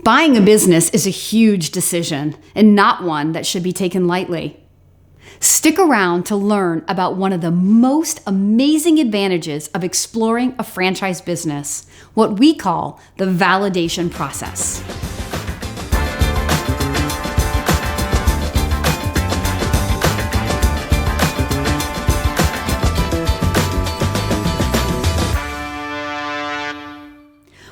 Buying a business is a huge decision and not one that should be taken lightly. Stick around to learn about one of the most amazing advantages of exploring a franchise business, what we call the validation process.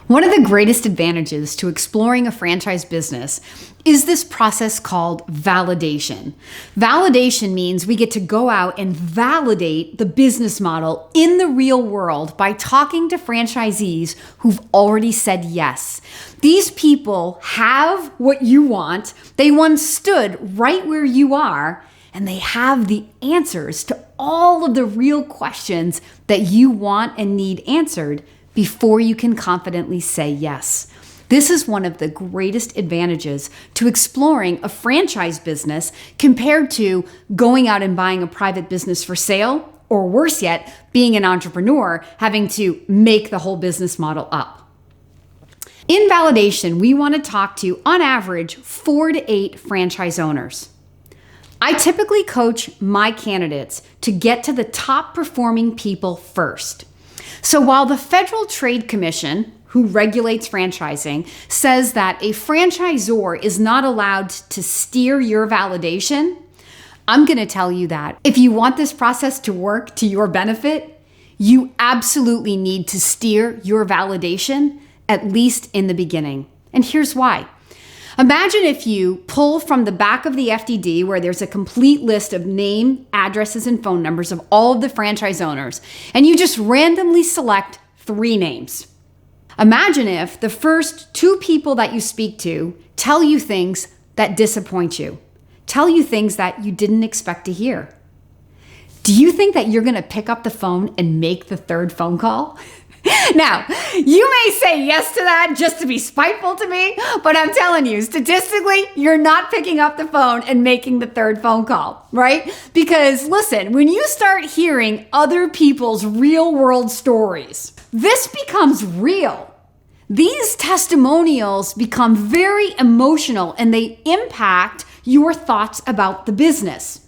One of the greatest advantages to exploring a franchise business is this process called validation. Validation means we get to go out and validate the business model in the real world by talking to franchisees who've already said yes. These people have what you want. They once stood right where you are, and they have the answers to all of the real questions that you want and need answered before you can confidently say yes. This is one of the greatest advantages to exploring a franchise business compared to going out and buying a private business for sale, or worse yet, being an entrepreneur, having to make the whole business model up. In validation, we want to talk to, on average, 4 to 8 franchise owners. I typically coach my candidates to get to the top performing people first. So while the Federal Trade Commission, who regulates franchising, says that a franchisor is not allowed to steer your validation, I'm going to tell you that if you want this process to work to your benefit, you absolutely need to steer your validation, at least in the beginning. And here's why. Imagine if you pull from the back of the FDD where there's a complete list of name, addresses, and phone numbers of all of the franchise owners, and you just randomly select 3 names. Imagine if the first 2 people that you speak to tell you things that disappoint you, tell you things that you didn't expect to hear. Do you think that you're going to pick up the phone and make the 3rd phone call? Now, you may say yes to that just to be spiteful to me, but I'm telling you, statistically, you're not picking up the phone and making the 3rd phone call, right? Because listen, when you start hearing other people's real world stories, this becomes real. These testimonials become very emotional and they impact your thoughts about the business.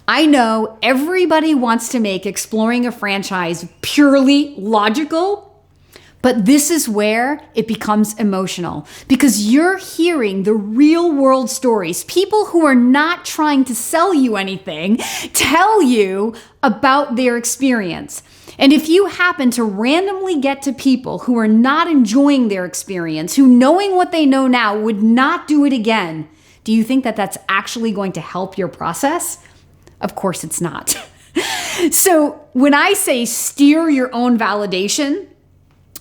I know everybody wants to make exploring a franchise purely logical, but this is where it becomes emotional because you're hearing the real world stories. People who are not trying to sell you anything tell you about their experience. And if you happen to randomly get to people who are not enjoying their experience, who knowing what they know now would not do it again, do you think that that's actually going to help your process? Of course it's not. So when I say steer your own validation,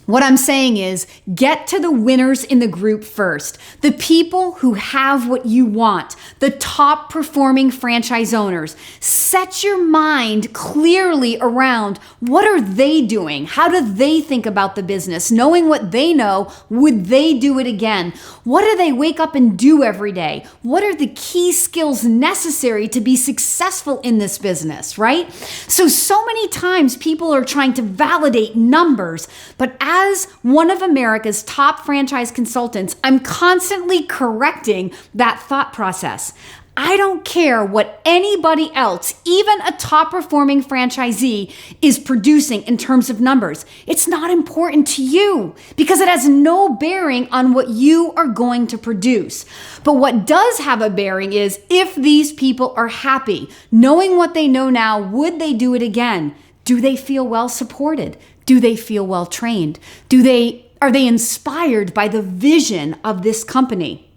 what I'm saying is get to the winners in the group first, the people who have what you want, the top performing franchise owners. Set your mind clearly around what are they doing? How do they think about the business? Knowing what they know, would they do it again? What do they wake up and do every day? What are the key skills necessary to be successful in this business, right? So many times people are trying to validate numbers, but as one of America's top franchise consultants, I'm constantly correcting that thought process. I don't care what anybody else, even a top performing franchisee, is producing in terms of numbers. It's not important to you because it has no bearing on what you are going to produce. But what does have a bearing is if these people are happy, knowing what they know now, would they do it again? Do they feel well supported? Do they feel well trained? Are they inspired by the vision of this company?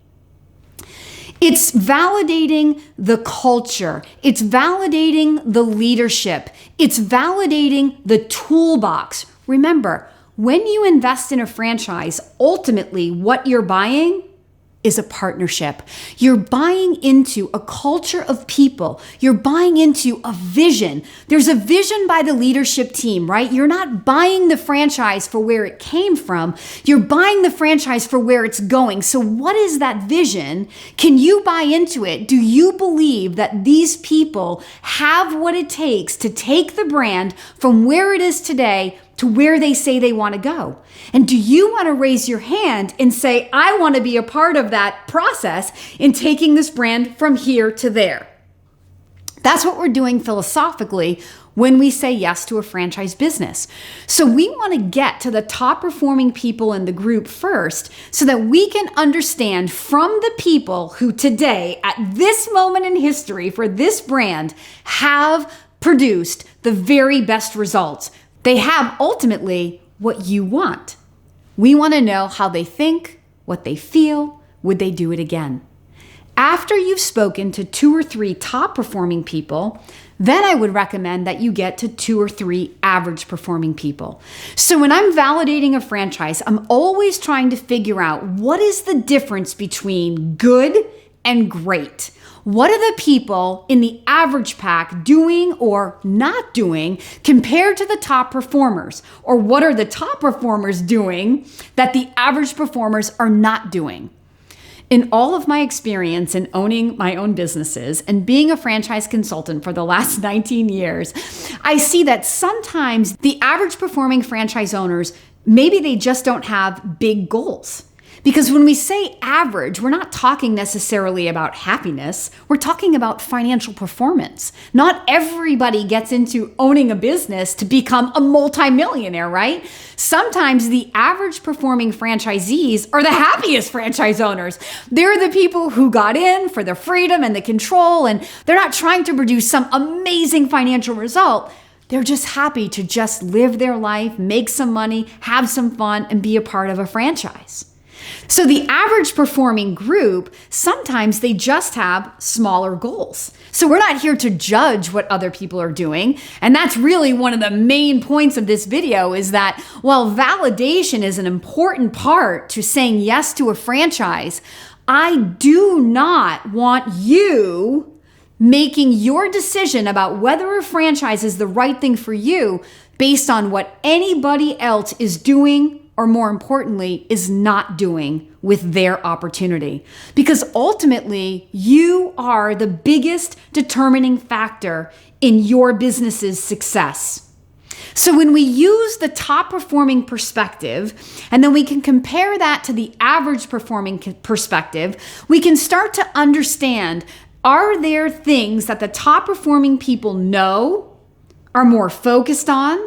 It's validating the culture. It's validating the leadership. It's validating the toolbox. Remember, when you invest in a franchise, ultimately what you're buying is a partnership. You're buying into a culture of people. You're buying into a vision. There's a vision by the leadership team, right? You're not buying the franchise for where it came from. You're buying the franchise for where it's going. So what is that vision? Can you buy into it? Do you believe that these people have what it takes to take the brand from where it is today to where they say they want to go? And do you want to raise your hand and say, I want to be a part of that process in taking this brand from here to there? That's what we're doing philosophically when we say yes to a franchise business. So we want to get to the top performing people in the group first so that we can understand from the people who today, at this moment in history for this brand, have produced the very best results. They have ultimately what you want. We want to know how they think, what they feel, would they do it again? After you've spoken to 2 or 3 top performing people, then I would recommend that you get to 2 or 3 average performing people. So when I'm validating a franchise, I'm always trying to figure out what is the difference between good and great. What are the people in the average pack doing or not doing compared to the top performers? Or what are the top performers doing that the average performers are not doing? In all of my experience in owning my own businesses and being a franchise consultant for the last 19 years, I see that sometimes the average performing franchise owners, maybe they just don't have big goals. Because when we say average, we're not talking necessarily about happiness. We're talking about financial performance. Not everybody gets into owning a business to become a multimillionaire, right? Sometimes the average performing franchisees are the happiest franchise owners. They're the people who got in for the freedom and the control, and they're not trying to produce some amazing financial result. They're just happy to just live their life, make some money, have some fun, and be a part of a franchise. So the average performing group, sometimes they just have smaller goals. So we're not here to judge what other people are doing. And that's really one of the main points of this video is that while validation is an important part to saying yes to a franchise, I do not want you making your decision about whether a franchise is the right thing for you based on what anybody else is doing, or more importantly, is not doing with their opportunity. Because ultimately, you are the biggest determining factor in your business's success. So when we use the top performing perspective, and then we can compare that to the average performing perspective, we can start to understand, are there things that the top performing people know, are more focused on,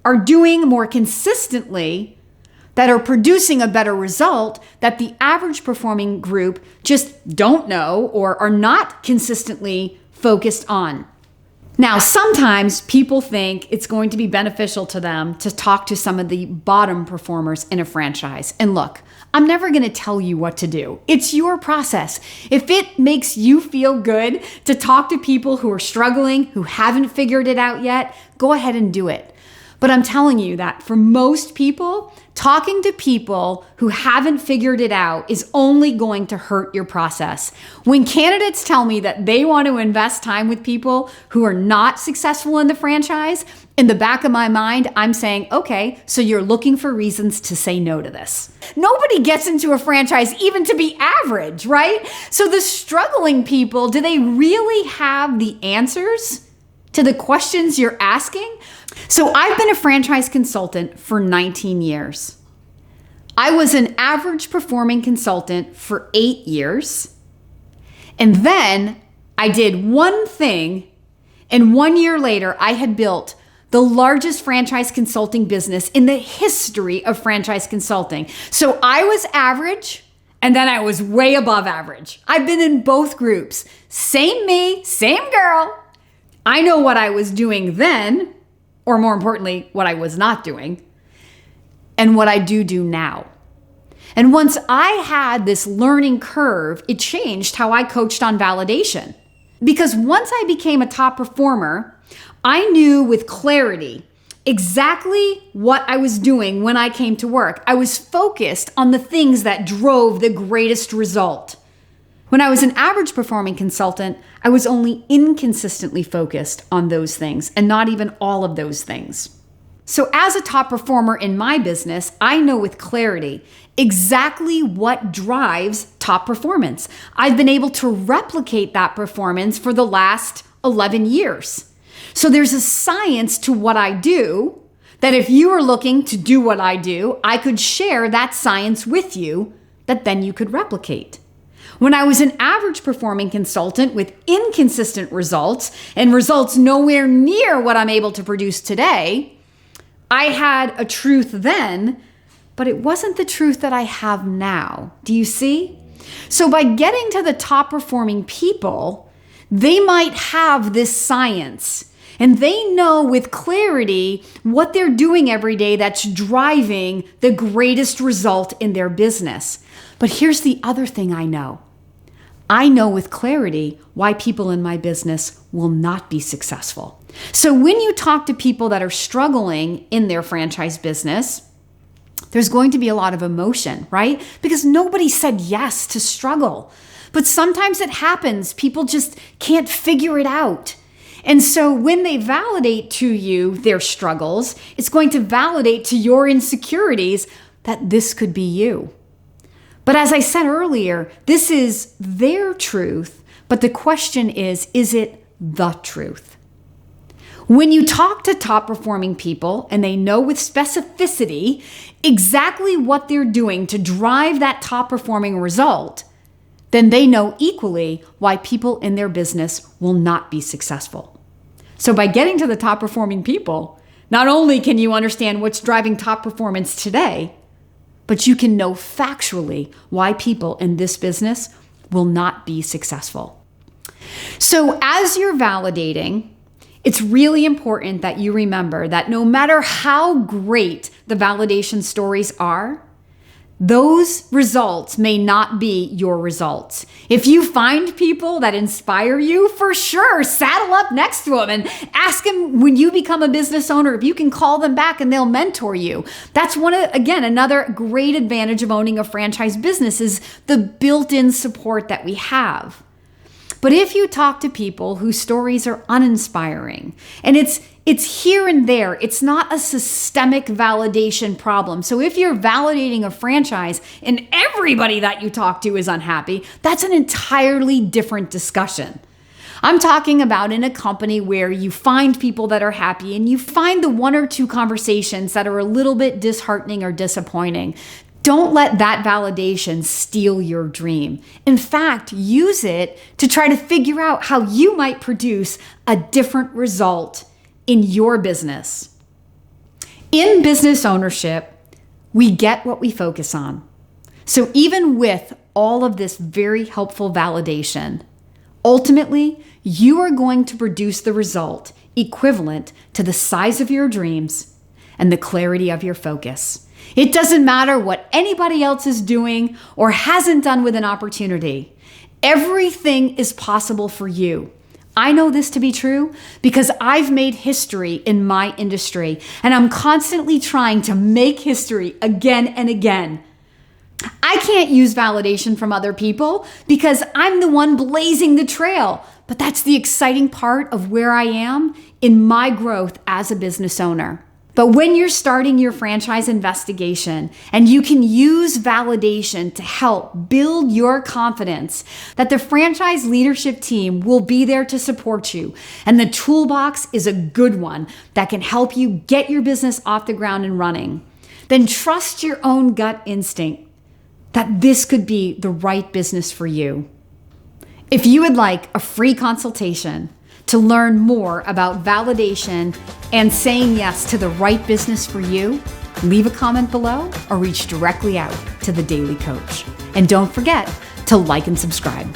are doing more consistently, that are producing a better result that the average performing group just don't know or are not consistently focused on? Now, sometimes people think it's going to be beneficial to them to talk to some of the bottom performers in a franchise. And look, I'm never going to tell you what to do. It's your process. If it makes you feel good to talk to people who are struggling, who haven't figured it out yet, go ahead and do it. But I'm telling you that for most people, talking to people who haven't figured it out is only going to hurt your process. When candidates tell me that they want to invest time with people who are not successful in the franchise, in the back of my mind, I'm saying, okay, so you're looking for reasons to say no to this. Nobody gets into a franchise even to be average, right? So the struggling people, do they really have the answers to the questions you're asking? So I've been a franchise consultant for 19 years. I was an average performing consultant for 8 years. And then I did one thing, and 1 year later, I had built the largest franchise consulting business in the history of franchise consulting. So I was average, and then I was way above average. I've been in both groups. Same me, same girl. I know what I was doing then, or more importantly, what I was not doing, and what I do now. And once I had this learning curve, it changed how I coached on validation. Because once I became a top performer, I knew with clarity exactly what I was doing when I came to work. I was focused on the things that drove the greatest result. When I was an average performing consultant, I was only inconsistently focused on those things and not even all of those things. So as a top performer in my business, I know with clarity exactly what drives top performance. I've been able to replicate that performance for the last 11 years. So there's a science to what I do. That if you were looking to do what I do, I could share that science with you that then you could replicate. When I was an average performing consultant with inconsistent results and results nowhere near what I'm able to produce today, I had a truth then, but it wasn't the truth that I have now. Do you see? So by getting to the top performing people, they might have this science and they know with clarity what they're doing every day that's driving the greatest result in their business. But here's the other thing I know. I know with clarity why people in my business will not be successful. So when you talk to people that are struggling in their franchise business, there's going to be a lot of emotion, right? Because nobody said yes to struggle. But sometimes it happens. People just can't figure it out. And so when they validate to you their struggles, it's going to validate to your insecurities that this could be you. But as I said earlier, this is their truth, but the question is it the truth? When you talk to top performing people and they know with specificity exactly what they're doing to drive that top performing result, then they know equally why people in their business will not be successful. So by getting to the top performing people, not only can you understand what's driving top performance today, but you can know factually why people in this business will not be successful. So as you're validating, it's really important that you remember that no matter how great the validation stories are, those results may not be your results. If you find people that inspire you, for sure, saddle up next to them and ask them when you become a business owner, if you can call them back and they'll mentor you. That's another great advantage of owning a franchise business is the built-in support that we have. But if you talk to people whose stories are uninspiring, and it's here and there, it's not a systemic validation problem. So if you're validating a franchise and everybody that you talk to is unhappy, that's an entirely different discussion. I'm talking about in a company where you find people that are happy and you find the one or two conversations that are a little bit disheartening or disappointing. Don't let that validation steal your dream. In fact, use it to try to figure out how you might produce a different result in your business. In business ownership, we get what we focus on. So even with all of this very helpful validation, ultimately, you are going to produce the result equivalent to the size of your dreams and the clarity of your focus. It doesn't matter what anybody else is doing or hasn't done with an opportunity. Everything is possible for you. I know this to be true because I've made history in my industry and I'm constantly trying to make history again and again. I can't use validation from other people because I'm the one blazing the trail, but that's the exciting part of where I am in my growth as a business owner. But when you're starting your franchise investigation and you can use validation to help build your confidence that the franchise leadership team will be there to support you and the toolbox is a good one that can help you get your business off the ground and running, then trust your own gut instinct that this could be the right business for you. If you would like a free consultation to learn more about validation and saying yes to the right business for you, leave a comment below or reach directly out to the Daily Coach. And don't forget to like and subscribe.